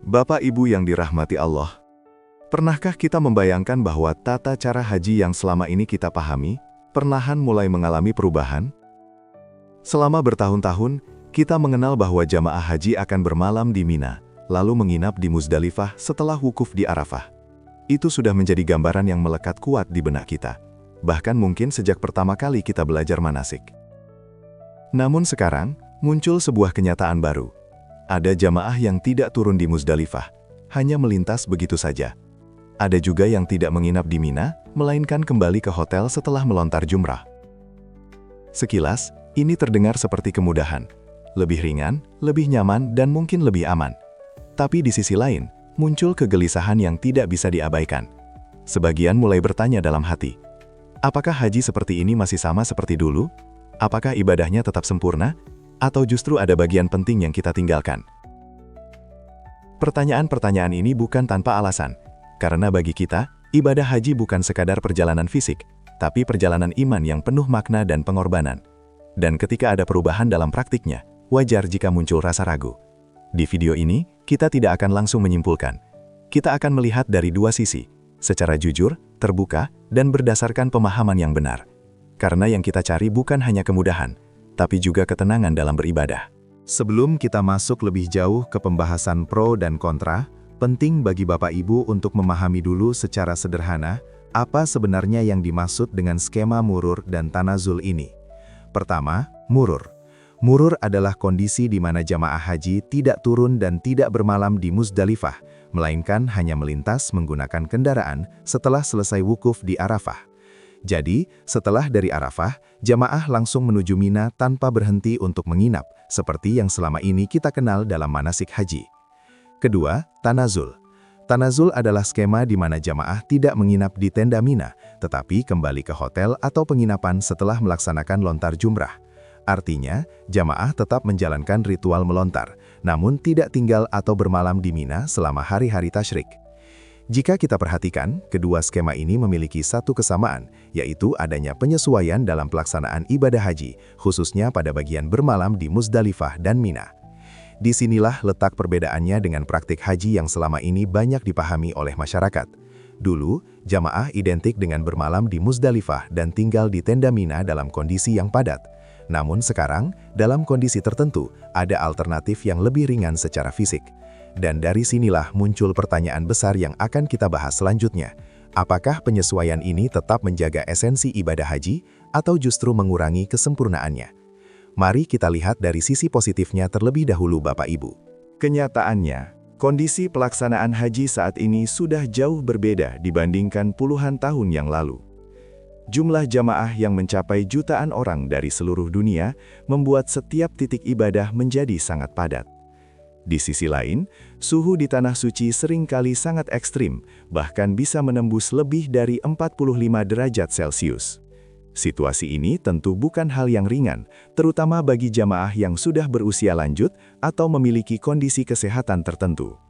Bapak Ibu yang dirahmati Allah, pernahkah kita membayangkan bahwa tata cara haji yang selama ini kita pahami, perlahan mulai mengalami perubahan? Selama bertahun-tahun, kita mengenal bahwa jamaah haji akan bermalam di Mina, lalu menginap di Muzdalifah setelah wukuf di Arafah. Itu sudah menjadi gambaran yang melekat kuat di benak kita, bahkan mungkin sejak pertama kali kita belajar manasik. Namun sekarang, muncul sebuah kenyataan baru. Ada jamaah yang tidak turun di Muzdalifah, hanya melintas begitu saja. Ada juga yang tidak menginap di Mina, melainkan kembali ke hotel setelah melontar jumrah. Sekilas, ini terdengar seperti kemudahan. Lebih ringan, lebih nyaman, dan mungkin lebih aman. Tapi di sisi lain, muncul kegelisahan yang tidak bisa diabaikan. Sebagian mulai bertanya dalam hati, apakah haji seperti ini masih sama seperti dulu? Apakah ibadahnya tetap sempurna? Atau justru ada bagian penting yang kita tinggalkan? Pertanyaan-pertanyaan ini bukan tanpa alasan, karena bagi kita, ibadah haji bukan sekadar perjalanan fisik, tapi perjalanan iman yang penuh makna dan pengorbanan. Dan ketika ada perubahan dalam praktiknya, wajar jika muncul rasa ragu. Di video ini, kita tidak akan langsung menyimpulkan. Kita akan melihat dari dua sisi, secara jujur, terbuka, dan berdasarkan pemahaman yang benar. Karena yang kita cari bukan hanya kemudahan, tapi juga ketenangan dalam beribadah. Sebelum kita masuk lebih jauh ke pembahasan pro dan kontra, penting bagi Bapak Ibu untuk memahami dulu secara sederhana apa sebenarnya yang dimaksud dengan skema murur dan tanazul ini. Pertama, murur. Murur adalah kondisi di mana jamaah haji tidak turun dan tidak bermalam di Muzdalifah, melainkan hanya melintas menggunakan kendaraan setelah selesai wukuf di Arafah. Jadi, setelah dari Arafah, jamaah langsung menuju Mina tanpa berhenti untuk menginap, seperti yang selama ini kita kenal dalam manasik haji. Kedua, tanazul. Tanazul adalah skema di mana jamaah tidak menginap di tenda Mina, tetapi kembali ke hotel atau penginapan setelah melaksanakan lontar jumrah. Artinya, jamaah tetap menjalankan ritual melontar, namun tidak tinggal atau bermalam di Mina selama hari-hari tasyrik. Jika kita perhatikan, kedua skema ini memiliki satu kesamaan, yaitu adanya penyesuaian dalam pelaksanaan ibadah haji, khususnya pada bagian bermalam di Muzdalifah dan Mina. Disinilah letak perbedaannya dengan praktik haji yang selama ini banyak dipahami oleh masyarakat. Dulu, jamaah identik dengan bermalam di Muzdalifah dan tinggal di tenda Mina dalam kondisi yang padat. Namun sekarang, dalam kondisi tertentu, ada alternatif yang lebih ringan secara fisik. Dan dari sinilah muncul pertanyaan besar yang akan kita bahas selanjutnya. Apakah penyesuaian ini tetap menjaga esensi ibadah haji, atau justru mengurangi kesempurnaannya? Mari kita lihat dari sisi positifnya terlebih dahulu Bapak Ibu. Kenyataannya, kondisi pelaksanaan haji saat ini sudah jauh berbeda dibandingkan puluhan tahun yang lalu. Jumlah jamaah yang mencapai jutaan orang dari seluruh dunia membuat setiap titik ibadah menjadi sangat padat. Di sisi lain, suhu di Tanah Suci seringkali sangat ekstrim, bahkan bisa menembus lebih dari 45 derajat Celcius. Situasi ini tentu bukan hal yang ringan, terutama bagi jamaah yang sudah berusia lanjut atau memiliki kondisi kesehatan tertentu.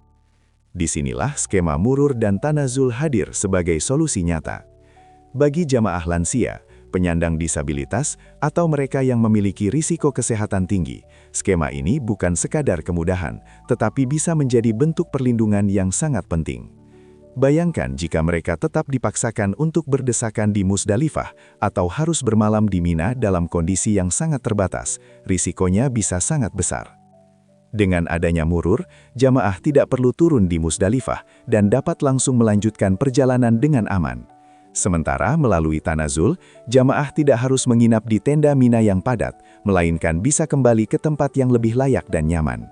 Disinilah skema murur dan tanazul hadir sebagai solusi nyata. Bagi jamaah lansia, penyandang disabilitas, atau mereka yang memiliki risiko kesehatan tinggi, skema ini bukan sekadar kemudahan, tetapi bisa menjadi bentuk perlindungan yang sangat penting. Bayangkan jika mereka tetap dipaksakan untuk berdesakan di Muzdalifah atau harus bermalam di Mina dalam kondisi yang sangat terbatas, risikonya bisa sangat besar. Dengan adanya murur, jamaah tidak perlu turun di Muzdalifah dan dapat langsung melanjutkan perjalanan dengan aman. Sementara melalui tanazul, jamaah tidak harus menginap di tenda Mina yang padat, melainkan bisa kembali ke tempat yang lebih layak dan nyaman.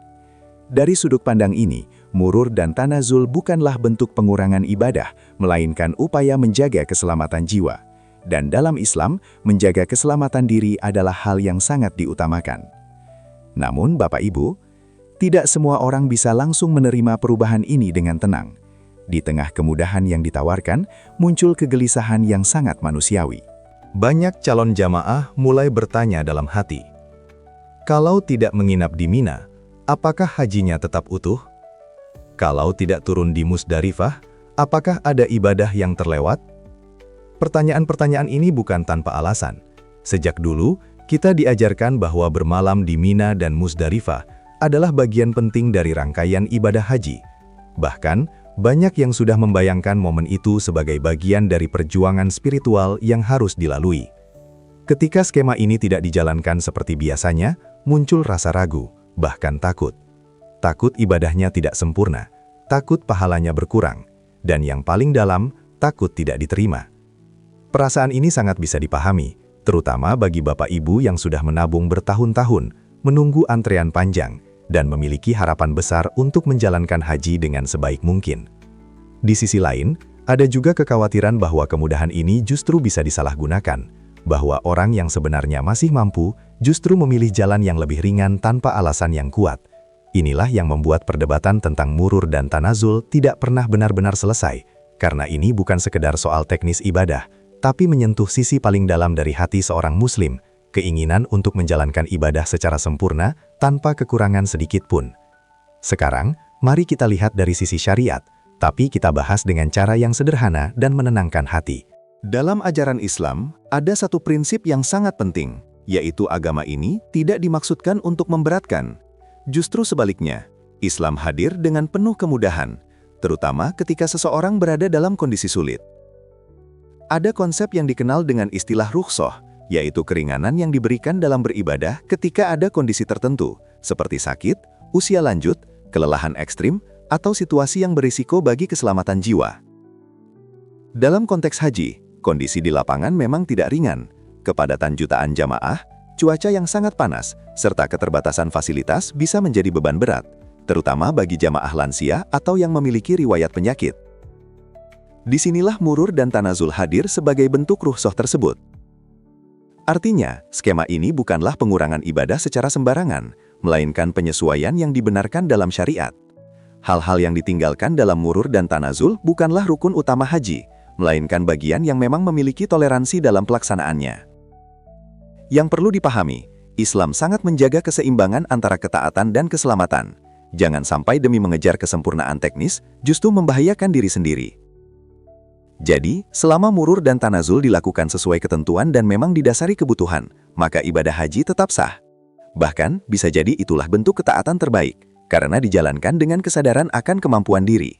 Dari sudut pandang ini, murur dan tanazul bukanlah bentuk pengurangan ibadah, melainkan upaya menjaga keselamatan jiwa. Dan dalam Islam, menjaga keselamatan diri adalah hal yang sangat diutamakan. Namun Bapak Ibu, tidak semua orang bisa langsung menerima perubahan ini dengan tenang. Di tengah kemudahan yang ditawarkan, muncul kegelisahan yang sangat manusiawi. Banyak calon jamaah mulai bertanya dalam hati, kalau tidak menginap di Mina, apakah hajinya tetap utuh? Kalau tidak turun di Muzdalifah, apakah ada ibadah yang terlewat? Pertanyaan-pertanyaan ini bukan tanpa alasan. Sejak dulu, kita diajarkan bahwa bermalam di Mina dan Muzdalifah adalah bagian penting dari rangkaian ibadah haji. Bahkan, banyak yang sudah membayangkan momen itu sebagai bagian dari perjuangan spiritual yang harus dilalui. Ketika skema ini tidak dijalankan seperti biasanya, muncul rasa ragu, bahkan takut. Takut ibadahnya tidak sempurna, takut pahalanya berkurang, dan yang paling dalam, takut tidak diterima. Perasaan ini sangat bisa dipahami, terutama bagi bapak ibu yang sudah menabung bertahun-tahun, menunggu antrean panjang, dan memiliki harapan besar untuk menjalankan haji dengan sebaik mungkin. Di sisi lain, ada juga kekhawatiran bahwa kemudahan ini justru bisa disalahgunakan, bahwa orang yang sebenarnya masih mampu justru memilih jalan yang lebih ringan tanpa alasan yang kuat. Inilah yang membuat perdebatan tentang murur dan tanazul tidak pernah benar-benar selesai, karena ini bukan sekedar soal teknis ibadah, tapi menyentuh sisi paling dalam dari hati seorang muslim, keinginan untuk menjalankan ibadah secara sempurna tanpa kekurangan sedikit pun. Sekarang, mari kita lihat dari sisi syariat, tapi kita bahas dengan cara yang sederhana dan menenangkan hati. Dalam ajaran Islam, ada satu prinsip yang sangat penting, yaitu agama ini tidak dimaksudkan untuk memberatkan. Justru sebaliknya, Islam hadir dengan penuh kemudahan, terutama ketika seseorang berada dalam kondisi sulit. Ada konsep yang dikenal dengan istilah rukhsah, yaitu keringanan yang diberikan dalam beribadah ketika ada kondisi tertentu, seperti sakit, usia lanjut, kelelahan ekstrim, atau situasi yang berisiko bagi keselamatan jiwa. Dalam konteks haji, kondisi di lapangan memang tidak ringan. Kepadatan jutaan jamaah, cuaca yang sangat panas, serta keterbatasan fasilitas bisa menjadi beban berat, terutama bagi jamaah lansia atau yang memiliki riwayat penyakit. Disinilah murur dan tanazul hadir sebagai bentuk rukhsah tersebut. Artinya, skema ini bukanlah pengurangan ibadah secara sembarangan, melainkan penyesuaian yang dibenarkan dalam syariat. Hal-hal yang ditinggalkan dalam murur dan tanazul bukanlah rukun utama haji, melainkan bagian yang memang memiliki toleransi dalam pelaksanaannya. Yang perlu dipahami, Islam sangat menjaga keseimbangan antara ketaatan dan keselamatan. Jangan sampai demi mengejar kesempurnaan teknis, justru membahayakan diri sendiri. Jadi, selama murur dan tanazul dilakukan sesuai ketentuan dan memang didasari kebutuhan, maka ibadah haji tetap sah. Bahkan, bisa jadi itulah bentuk ketaatan terbaik, karena dijalankan dengan kesadaran akan kemampuan diri.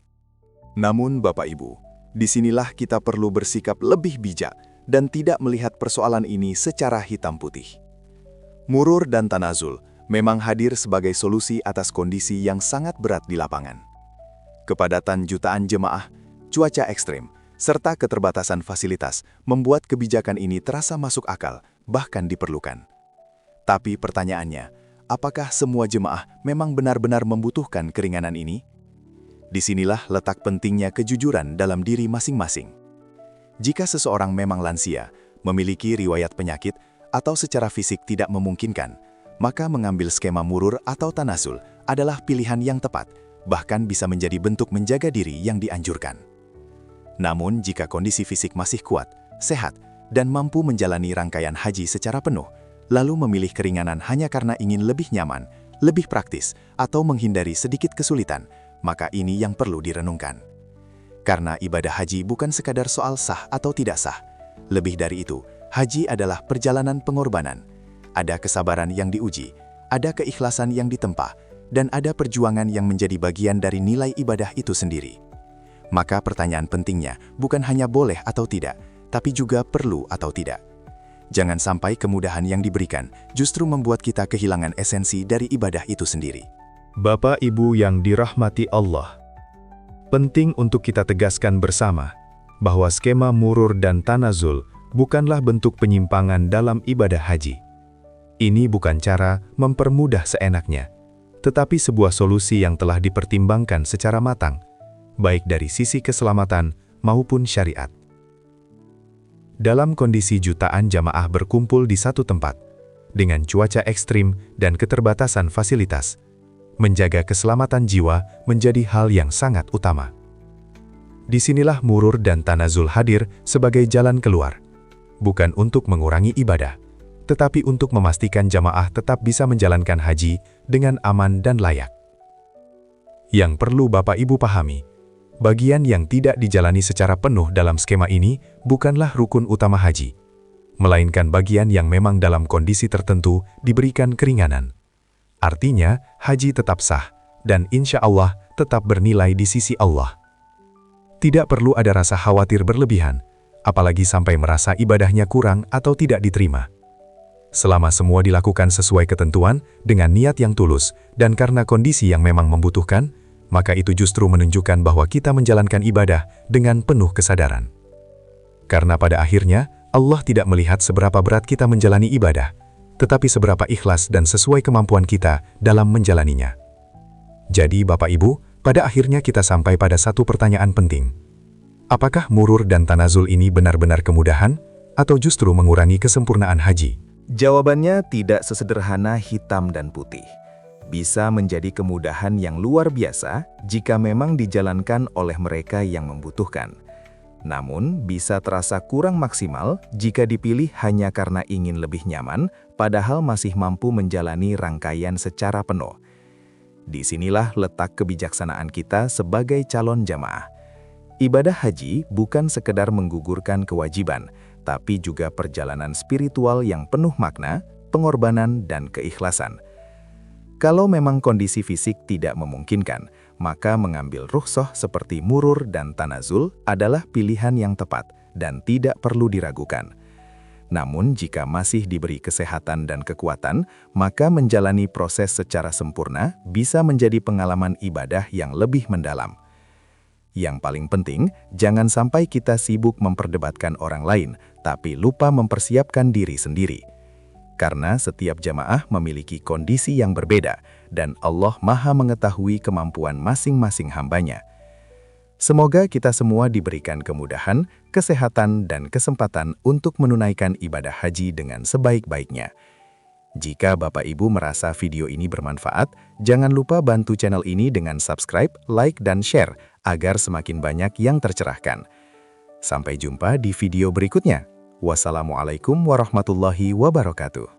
Namun, Bapak Ibu, disinilah kita perlu bersikap lebih bijak dan tidak melihat persoalan ini secara hitam putih. Murur dan tanazul memang hadir sebagai solusi atas kondisi yang sangat berat di lapangan. Kepadatan jutaan jemaah, cuaca ekstrim, serta keterbatasan fasilitas membuat kebijakan ini terasa masuk akal, bahkan diperlukan. Tapi pertanyaannya, apakah semua jemaah memang benar-benar membutuhkan keringanan ini? Disinilah letak pentingnya kejujuran dalam diri masing-masing. Jika seseorang memang lansia, memiliki riwayat penyakit, atau secara fisik tidak memungkinkan, maka mengambil skema murur atau tanazul adalah pilihan yang tepat, bahkan bisa menjadi bentuk menjaga diri yang dianjurkan. Namun, jika kondisi fisik masih kuat, sehat, dan mampu menjalani rangkaian haji secara penuh, lalu memilih keringanan hanya karena ingin lebih nyaman, lebih praktis, atau menghindari sedikit kesulitan, maka ini yang perlu direnungkan. Karena ibadah haji bukan sekadar soal sah atau tidak sah. Lebih dari itu, haji adalah perjalanan pengorbanan. Ada kesabaran yang diuji, ada keikhlasan yang ditempa, dan ada perjuangan yang menjadi bagian dari nilai ibadah itu sendiri. Maka pertanyaan pentingnya bukan hanya boleh atau tidak, tapi juga perlu atau tidak. Jangan sampai kemudahan yang diberikan justru membuat kita kehilangan esensi dari ibadah itu sendiri. Bapak Ibu yang dirahmati Allah, penting untuk kita tegaskan bersama bahwa skema murur dan tanazul bukanlah bentuk penyimpangan dalam ibadah haji. Ini bukan cara mempermudah seenaknya, tetapi sebuah solusi yang telah dipertimbangkan secara matang, baik dari sisi keselamatan maupun syariat. Dalam kondisi jutaan jamaah berkumpul di satu tempat, dengan cuaca ekstrim dan keterbatasan fasilitas, menjaga keselamatan jiwa menjadi hal yang sangat utama. Disinilah murur dan tanazul hadir sebagai jalan keluar, bukan untuk mengurangi ibadah, tetapi untuk memastikan jamaah tetap bisa menjalankan haji dengan aman dan layak. Yang perlu Bapak Ibu pahami, bagian yang tidak dijalani secara penuh dalam skema ini bukanlah rukun utama haji, melainkan bagian yang memang dalam kondisi tertentu diberikan keringanan. Artinya, haji tetap sah, dan insya Allah tetap bernilai di sisi Allah. Tidak perlu ada rasa khawatir berlebihan, apalagi sampai merasa ibadahnya kurang atau tidak diterima. Selama semua dilakukan sesuai ketentuan, dengan niat yang tulus, dan karena kondisi yang memang membutuhkan, maka itu justru menunjukkan bahwa kita menjalankan ibadah dengan penuh kesadaran. Karena pada akhirnya, Allah tidak melihat seberapa berat kita menjalani ibadah, tetapi seberapa ikhlas dan sesuai kemampuan kita dalam menjalaninya. Jadi Bapak Ibu, pada akhirnya kita sampai pada satu pertanyaan penting. Apakah murur dan tanazul ini benar-benar kemudahan, atau justru mengurangi kesempurnaan haji? Jawabannya tidak sesederhana hitam dan putih. Bisa menjadi kemudahan yang luar biasa jika memang dijalankan oleh mereka yang membutuhkan. Namun, bisa terasa kurang maksimal jika dipilih hanya karena ingin lebih nyaman, padahal masih mampu menjalani rangkaian secara penuh. Disinilah letak kebijaksanaan kita sebagai calon jamaah. Ibadah haji bukan sekedar menggugurkan kewajiban, tapi juga perjalanan spiritual yang penuh makna, pengorbanan, dan keikhlasan. Kalau memang kondisi fisik tidak memungkinkan, maka mengambil rukhsah seperti murur dan tanazul adalah pilihan yang tepat dan tidak perlu diragukan. Namun jika masih diberi kesehatan dan kekuatan, maka menjalani proses secara sempurna bisa menjadi pengalaman ibadah yang lebih mendalam. Yang paling penting, jangan sampai kita sibuk memperdebatkan orang lain, tapi lupa mempersiapkan diri sendiri. Karena setiap jamaah memiliki kondisi yang berbeda, dan Allah Maha mengetahui kemampuan masing-masing hambanya. Semoga kita semua diberikan kemudahan, kesehatan, dan kesempatan untuk menunaikan ibadah haji dengan sebaik-baiknya. Jika Bapak Ibu merasa video ini bermanfaat, jangan lupa bantu channel ini dengan subscribe, like, dan share, agar semakin banyak yang tercerahkan. Sampai jumpa di video berikutnya. Wassalamualaikum warahmatullahi wabarakatuh.